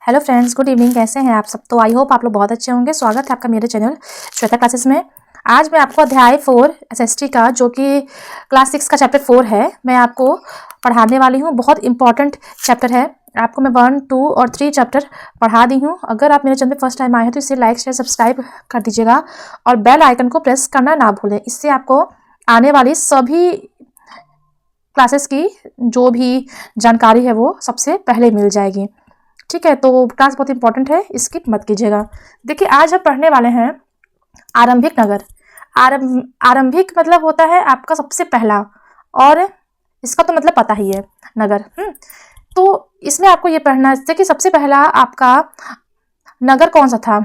Hello friends, good evening. कैसे हैं आप सब? तो आई होप आप लोग बहुत अच्छे होंगे। स्वागत है आपका मेरे चैनल श्वेता क्लासेस में। आज मैं आपको अध्याय 4 एसएसटी का, जो कि क्लास 6 का चैप्टर 4 है, मैं आपको पढ़ाने वाली हूँ। बहुत इंपॉर्टेंट चैप्टर है। आपको मैं 1, 2 और 3 चैप्टर पढ़ा दी हूँ। अगर आप मेरे चैनल पर फर्स्ट टाइम आए हैं तो इसे लाइक शेयर सब्सक्राइब कर दीजिएगा और बेल आइकन को प्रेस करना ना भूलें। इससे आपको आने वाली सभी क्लासेस की जो भी जानकारी है वो सबसे पहले मिल जाएगी। ठीक है, तो क्लास बहुत इंपॉर्टेंट है, स्किप मत कीजिएगा। देखिए, आज हम पढ़ने वाले हैं आरंभिक नगर। आरंभिक मतलब होता है आपका सबसे पहला, और इसका तो मतलब पता ही है, नगर। तो इसमें आपको ये पढ़ना है कि सबसे पहला आपका नगर कौन सा था?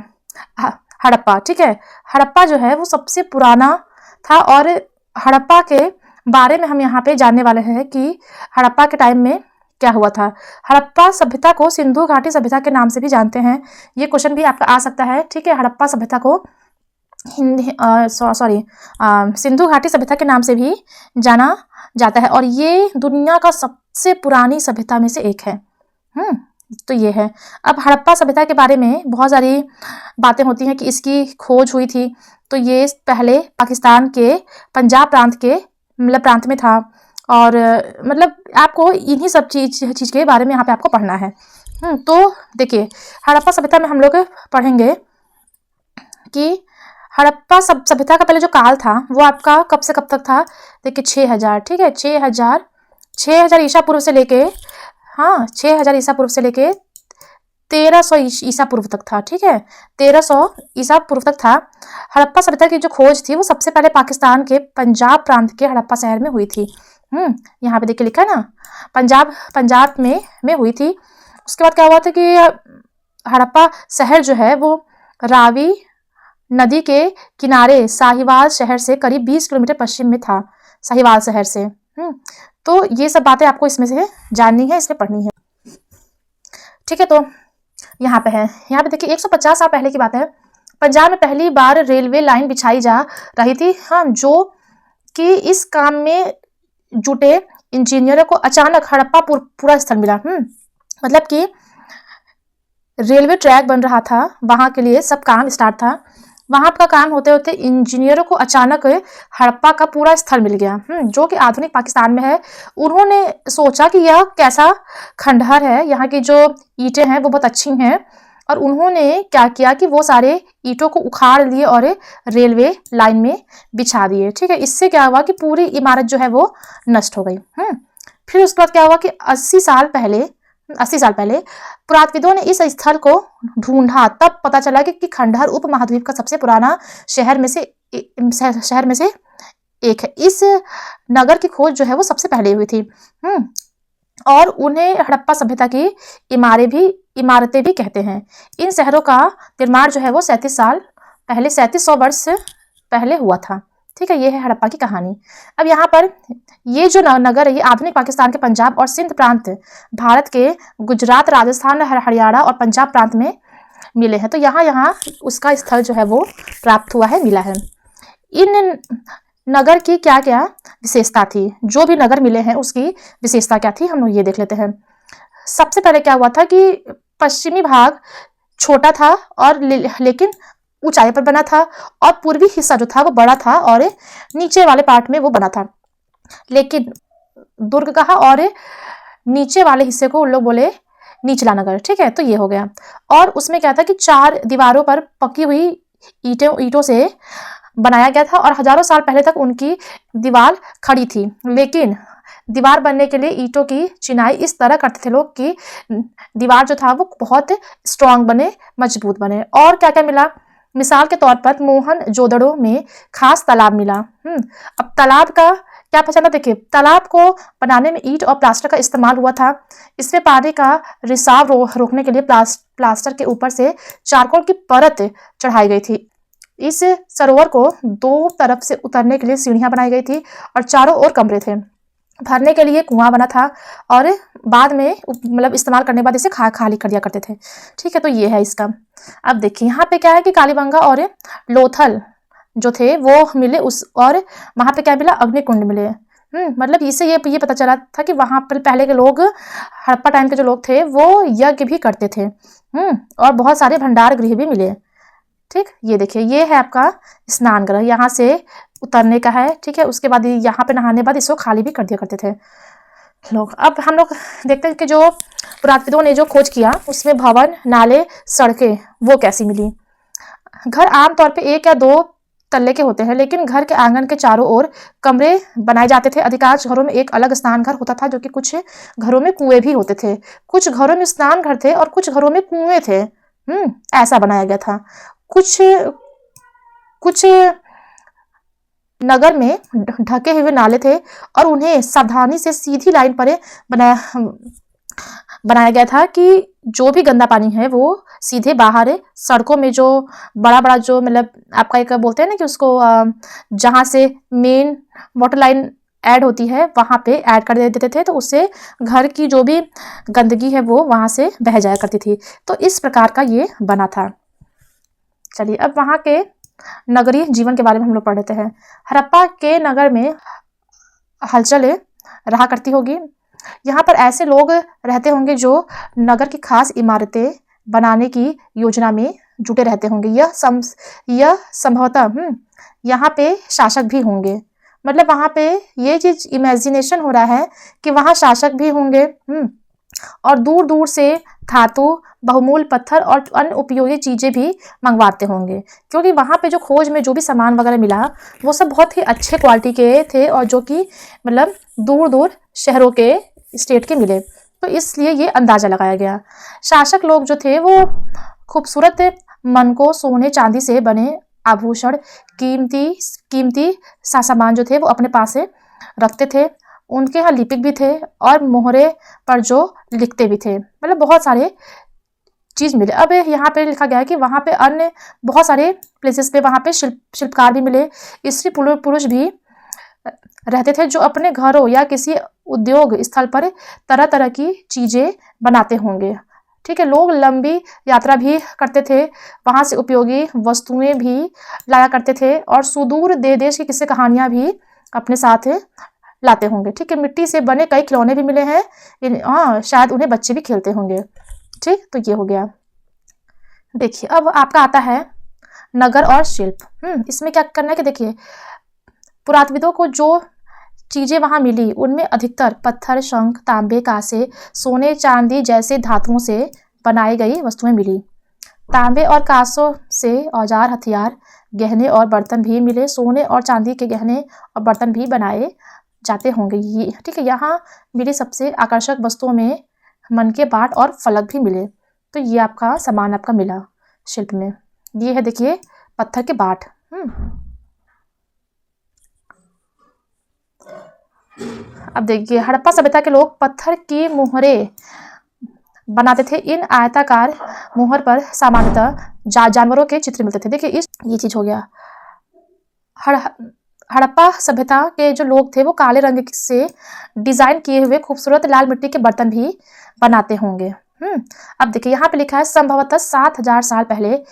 हड़प्पा। ठीक है, हड़प्पा जो है वो सबसे पुराना था, और हड़प्पा के बारे में हम यहाँ पे जानने वाले हैं कि हड़प्पा के टाइम में क्या हुआ था। हड़प्पा सभ्यता को सिंधु घाटी सभ्यता के नाम से भी जानते हैं। ये क्वेश्चन भी आपका आ सकता है। ठीक है, हड़प्पा सभ्यता को सिंधु घाटी सभ्यता के नाम से भी जाना जाता है, और ये दुनिया का सबसे पुरानी सभ्यता में से एक है। तो ये है। अब हड़प्पा सभ्यता के बारे में बहुत सारी बातें होती हैं कि इसकी खोज हुई थी। तो ये पहले पाकिस्तान के पंजाब प्रांत में था, और मतलब आपको इन्हीं सब चीज़ के बारे में यहाँ पे आपको पढ़ना है। तो देखिए, हड़प्पा सभ्यता में हम लोग पढ़ेंगे कि हड़प्पा सभ्यता का पहले जो काल था वो आपका कब से कब तक था। देखिए, 6000। ठीक है, 6000 ईसा पूर्व से लेके 6000 ईसा पूर्व से लेके 1300 ईसा पूर्व तक था। ठीक है, 1300 ईसा पूर्व तक था। हड़प्पा सभ्यता की जो खोज थी वो सबसे पहले पाकिस्तान के पंजाब प्रांत के हड़प्पा शहर में हुई थी। यहाँ पे देखिए लिखा है ना, पंजाब में हुई थी। उसके बाद क्या हुआ था कि हड़प्पा शहर जो है वो रावी नदी के किनारे साहिवाल शहर से करीब 20 किलोमीटर पश्चिम में था। साहिवाल शहर से। तो ये सब बातें आपको इसमें से जाननी है, इसलिए पढ़नी है। ठीक है, तो यहाँ पे है, यहाँ पे देखिए 150 साल पहले की बात है। पंजाब में पहली बार रेलवे लाइन बिछाई जा रही थी। जो कि इस काम में जुटे इंजीनियरों को अचानक हड़प्पा पूरा स्थल मिला। मतलब कि रेलवे ट्रैक बन रहा था, वहां के लिए सब काम स्टार्ट था। वहां का काम होते होते इंजीनियरों को अचानक हड़प्पा का पूरा स्थल मिल गया, जो कि आधुनिक पाकिस्तान में है। उन्होंने सोचा कि यह कैसा खंडहर है, यहाँ की जो ईंटें हैं वो बहुत अच्छी हैं, और उन्होंने क्या किया कि वो सारे ईंटों को उखाड़ लिए और रेलवे लाइन में बिछा दिए। ठीक है, इससे क्या हुआ कि पूरी इमारत जो है वो नष्ट हो गई। फिर उसके बाद क्या हुआ कि 80 साल पहले पुरातत्वविदों ने इस स्थल को ढूंढा। तब पता चला कि खंडहर उपमहाद्वीप का सबसे पुराना शहर में से एक है। इस नगर की खोज जो है वो सबसे पहले हुई थी, और उन्हें हड़प्पा सभ्यता की इमारतें भी कहते हैं। इन शहरों का निर्माण जो है वो 3700 वर्ष पहले हुआ था। ठीक है, ये है हड़प्पा की कहानी। अब यहाँ पर ये जो नगर है ये आधुनिक पाकिस्तान के पंजाब और सिंध प्रांत, भारत के गुजरात, राजस्थान, हरियाणा और पंजाब प्रांत में मिले हैं। तो यहाँ उसका स्थल जो है वो प्राप्त हुआ है, मिला है। इन नगर की क्या क्या विशेषता थी, जो भी नगर मिले हैं उसकी विशेषता क्या थी, हम लोग ये देख लेते हैं। सबसे पहले क्या हुआ था कि पश्चिमी भाग छोटा था और लेकिन ऊंचाई पर बना था, और पूर्वी हिस्सा जो था वो बड़ा था और नीचे वाले पार्ट में वो बना था। लेकिन दुर्ग कहा, और नीचे वाले हिस्से को उन लोग बोले निचला नगर। ठीक है, तो ये हो गया। और उसमें क्या था कि 4 दीवारों पर पकी हुई ईंटों से बनाया गया था, और हजारों साल पहले तक उनकी दीवार खड़ी थी। लेकिन दीवार बनने के लिए ईंटों की चिनाई इस तरह करते थे लोग कि दीवार जो था वो बहुत स्ट्रांग बने, मजबूत बने। और क्या क्या मिला, मिसाल के तौर पर मोहनजोदड़ो में खास तालाब मिला। अब तालाब का क्या पहचान था? देखिए, तालाब को बनाने में ईंट और प्लास्टर का इस्तेमाल हुआ था। इसमें पानी का रिसाव रोकने के लिए प्लास्टर के ऊपर से चारकोल की परत चढ़ाई गई थी। इस सरोवर को 2 तरफ से उतरने के लिए सीढ़ियां बनाई गई थी, और चारों ओर कमरे थे। भरने के लिए कुआं बना था, और बाद में मतलब इस्तेमाल करने के बाद इसे खाली कर दिया करते थे। ठीक है, तो ये है इसका। अब देखिए, यहाँ पे क्या है कि कालीबंगा और लोथल जो थे वो मिले, और वहां पे क्या मिला, अग्निकुंड मिले। मतलब इससे ये पता चला था कि वहां पर पहले के लोग, हड़प्पा टाइम के जो लोग थे वो यज्ञ भी करते थे। और बहुत सारे भंडार गृह भी मिले। ठीक, ये देखिए, ये है आपका स्नान गृह, यहाँ से उतरने का है। ठीक है, उसके बाद यहाँ पे नहाने बाद इसको खाली भी कर दिया करते थे लोग। अब हम लोग देखते हैं कि जो पुरातत्वविदों ने जो खोज किया उसमें भवन, नाले, सड़कें वो कैसी मिली। घर आमतौर पे 1 या 2 तल्ले के होते हैं, लेकिन घर के आंगन के चारों ओर कमरे बनाए जाते थे। अधिकांश घरों में एक अलग स्नान घर होता था, जो कि कुछ घरों में कुएं भी होते थे। कुछ घरों में स्नान घर थे और कुछ घरों में कुएं थे। ऐसा बनाया गया था। कुछ नगर में ढके हुए नाले थे और उन्हें सावधानी से सीधी लाइन पर बनाया गया था कि जो भी गंदा पानी है वो सीधे बाहर सड़कों में, जो बड़ा बड़ा जो मतलब आपका एक बोलते हैं ना कि उसको जहाँ से मेन वाटर लाइन ऐड होती है वहाँ पे ऐड कर देते थे, तो उससे घर की जो भी गंदगी है वो वहाँ से बह जाया करती थी। तो इस प्रकार का ये बना था। चलिए, अब वहाँ के नगरीय जीवन के बारे में हम लोग पढ़ लेते हैं। हड़प्पा के नगर में हलचल रहा करती होगी। यहाँ पर ऐसे लोग रहते होंगे जो नगर की खास इमारतें बनाने की योजना में जुटे रहते होंगे। यह संभवतः यहाँ पे शासक भी होंगे। मतलब वहाँ पे ये चीज इमेजिनेशन हो रहा है कि वहाँ शासक भी होंगे। और दूर दूर से धातु, बहुमूल्य पत्थर और अन्य उपयोगी चीजें भी मंगवाते होंगे, क्योंकि वहाँ पे जो खोज में जो भी सामान वगैरह मिला वो सब बहुत ही अच्छे क्वालिटी के थे और जो कि मतलब दूर दूर शहरों के, स्टेट के मिले। तो इसलिए ये अंदाजा लगाया गया। शासक लोग जो थे वो खूबसूरत मन को सोने चांदी से बने आभूषण, कीमती सामान जो थे वो अपने पास रखते थे। उनके यहाँ लिपिक भी थे और मोहरे पर जो लिखते भी थे। मतलब बहुत सारे चीज मिले। अब यहाँ पे लिखा गया है कि वहाँ पे अन्य बहुत सारे प्लेसेस पे वहाँ पे शिल्पकार भी मिले। स्त्री पुरुष भी रहते थे जो अपने घरों या किसी उद्योग स्थल पर तरह तरह की चीजें बनाते होंगे। ठीक है, लोग लंबी यात्रा भी करते थे, वहां से उपयोगी वस्तुएं भी लाया करते थे और सुदूर देश की किस्से कहानियां भी अपने साथ लाते होंगे। ठीक है, मिट्टी से बने कई खिलौने भी मिले हैं। शायद उन्हें बच्चे भी खेलते होंगे। ठीक, तो ये हो गया। देखिए, अब आपका आता है नगर और शिल्प। इसमें क्या करना है कि देखिए, पुरातत्वविदों को जो चीजें वहां मिली उनमें अधिकतर पत्थर, शंख, तांबे, कांसे, सोने, चांदी जैसे धातुओं से बनाई गई वस्तुएं मिली। तांबे और कांसों से औजार, हथियार, गहने और बर्तन भी मिले। सोने और चांदी के गहने और बर्तन भी बनाए जाते होंगे ये। ठीक है, यहाँ मिली सबसे आकर्षक वस्तुओं में मन के बाट और फलक भी मिले। तो ये आपका सामान आपका मिला शिल्प में। ये है देखिए पत्थर के बाट। अब देखिए, हड़प्पा सभ्यता के लोग पत्थर की मोहरे बनाते थे। इन आयताकार मोहर पर सामान्यतः जानवरों के चित्र मिलते थे। देखिए, ये चीज हो गया। हड़प्पा सभ्यता के जो लोग थे वो काले रंग से डिजाइन किए हुए खूबसूरत लाल मिट्टी के बर्तन भी बनाते होंगे। अब देखिए, यहाँ पे लिखा है संभवतः 7000 साल पहले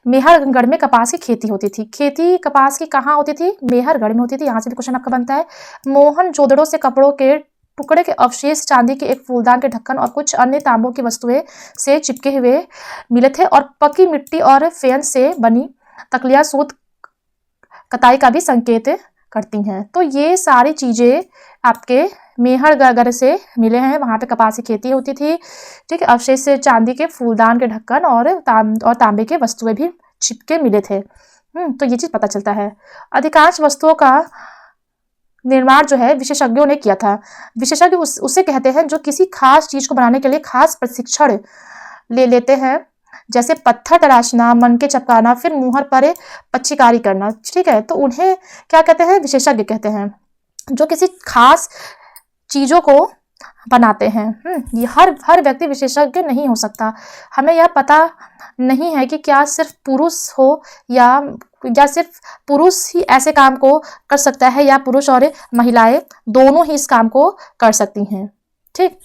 मेहरगढ़ में कपास की खेती होती थी। खेती कपास की कहाँ होती थी? मेहरगढ़ में होती थी। यहाँ से भी क्वेश्चन आपका बनता है। मोहनजोदड़ो से कपड़ों के टुकड़े के अवशेष, चांदी के एक फूलदान के ढक्कन और कुछ अन्य तांबों की वस्तुएं से चिपके हुए मिले थे और पकी मिट्टी और फेन से बनी तकलिया सूत कताई का भी संकेत करती हैं। तो ये सारी चीजें आपके मेहरगढ़ से मिले हैं। वहां पे कपास की खेती होती थी। ठीक है, अवशेष से चांदी के फूलदान के ढक्कन और तांबे के वस्तुएं भी चिपके मिले थे। तो ये चीज पता चलता है। अधिकांश वस्तुओं का निर्माण जो है विशेषज्ञों ने किया था। विशेषज्ञ उसे कहते हैं जो किसी खास चीज को बनाने के लिए खास प्रशिक्षण ले लेते हैं, जैसे पत्थर तराशना, मनके चपकाना, फिर मुहर पर पच्चीकारी करना। ठीक है, तो उन्हें क्या कहते हैं? विशेषज्ञ कहते हैं, जो किसी खास चीजों को बनाते हैं। ये हर व्यक्ति विशेषज्ञ नहीं हो सकता। हमें यह पता नहीं है कि क्या सिर्फ पुरुष हो या सिर्फ पुरुष ही ऐसे काम को कर सकता है या पुरुष और महिलाएं दोनों ही इस काम को कर सकती हैं। ठीक,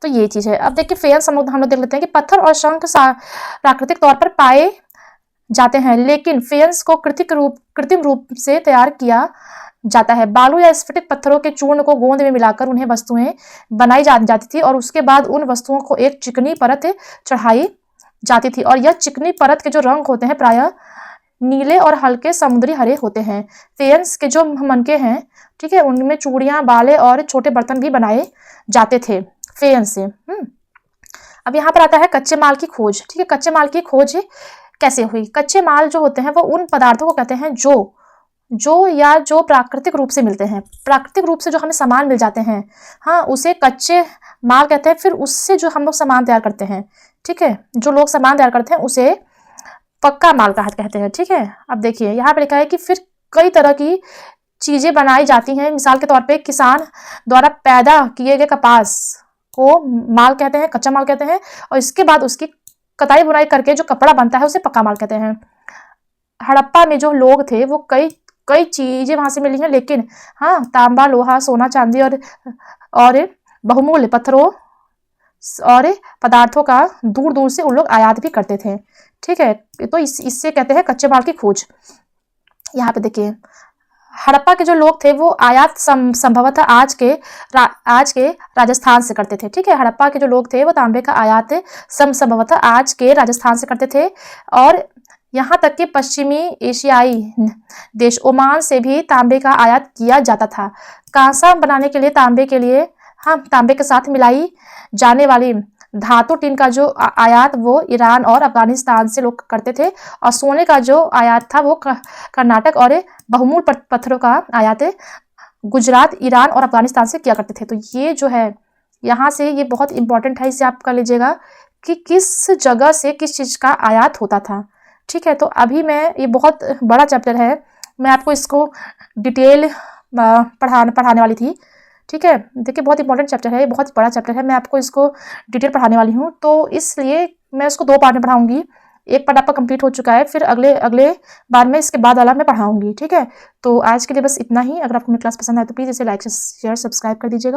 तो ये चीज है। अब देखिए, फेयर्स हम लोग देख लेते हैं कि पत्थर और शंख प्राकृतिक तौर पर पाए जाते हैं, लेकिन फेयर्स को कृत्रिम रूप से तैयार किया जाता है। बालू या स्फटिक पत्थरों के चूर्ण को गोंद में मिलाकर उन्हें वस्तुएं बनाई जाती थी और उसके बाद उन वस्तुओं को एक चिकनी परत चढ़ाई जाती थी और यह चिकनी परत के जो रंग होते हैं प्रायः नीले और हल्के समुद्री हरे होते हैं। फेयंस के जो मनके हैं, ठीक है, उनमें चूड़ियां, बाले और छोटे बर्तन भी बनाए जाते थे फेयंस से। अब यहाँ पर आता है कच्चे माल की खोज। ठीक है, कच्चे माल की खोज कैसे हुई? कच्चे माल जो होते हैं वो उन पदार्थों को कहते हैं जो प्राकृतिक रूप से मिलते हैं। प्राकृतिक रूप से जो हमें सामान मिल जाते हैं, हाँ, उसे कच्चे माल कहते हैं। फिर उससे जो हम लोग सामान तैयार करते हैं, ठीक है, जो लोग सामान तैयार करते हैं उसे पक्का माल कहते हैं। ठीक है, अब देखिए यहाँ पे लिखा है कि फिर कई तरह की चीजें बनाई जाती हैं। मिसाल के तौर पे किसान द्वारा पैदा किए गए कपास को माल कहते हैं, कच्चा माल कहते हैं, और इसके बाद उसकी कताई बुनाई करके जो कपड़ा बनता है उसे पक्का माल कहते हैं। हड़प्पा में जो लोग थे वो कई चीजें वहां से मिली हैं, लेकिन हाँ, तांबा, लोहा, सोना, चांदी और बहुमूल्य पत्थरों और पदार्थों का दूर दूर से उन लोग आयात भी करते थे। ठीक है, तो इससे कहते हैं कच्चे माल की खोज। यहाँ पे देखिए, हड़प्पा के जो लोग थे वो आयात संभवतः आज के राजस्थान से करते थे। ठीक है, हड़प्पा के जो लोग थे वो तांबे का आयात संभवतः आज के राजस्थान से करते थे और यहाँ तक कि पश्चिमी एशियाई देश ओमान से भी तांबे का आयात किया जाता था। कांसा बनाने के लिए तांबे के साथ मिलाई जाने वाली धातु टिन का जो आयात वो ईरान और अफगानिस्तान से लोग करते थे और सोने का जो आयात था वो कर्नाटक और बहुमूल्य पत्थरों का आयात गुजरात, ईरान और अफगानिस्तान से किया करते थे। तो ये जो है यहाँ से ये बहुत इंपॉर्टेंट है, इसे आप कर लीजिएगा कि किस जगह से किस चीज का आयात होता था। ठीक है, तो अभी ये बहुत बड़ा चैप्टर है, मैं आपको इसको डिटेल पढ़ाने वाली थी। ठीक है, देखिए बहुत इंपॉर्टेंट चैप्टर है, बहुत बड़ा चैप्टर है, मैं आपको इसको डिटेल पढ़ाने वाली हूँ, तो इसलिए मैं इसको 2 पार्ट में पढ़ाऊंगी। एक पार्ट आपका कंप्लीट हो चुका है, फिर अगले बार में इसके बाद वाला मैं पढ़ाऊंगी। ठीक है, तो आज के लिए बस इतना ही। अगर आपको मेरी क्लास पसंद आए तो प्लीज़ इसे लाइक, शेयर, सब्सक्राइब कर दीजिएगा।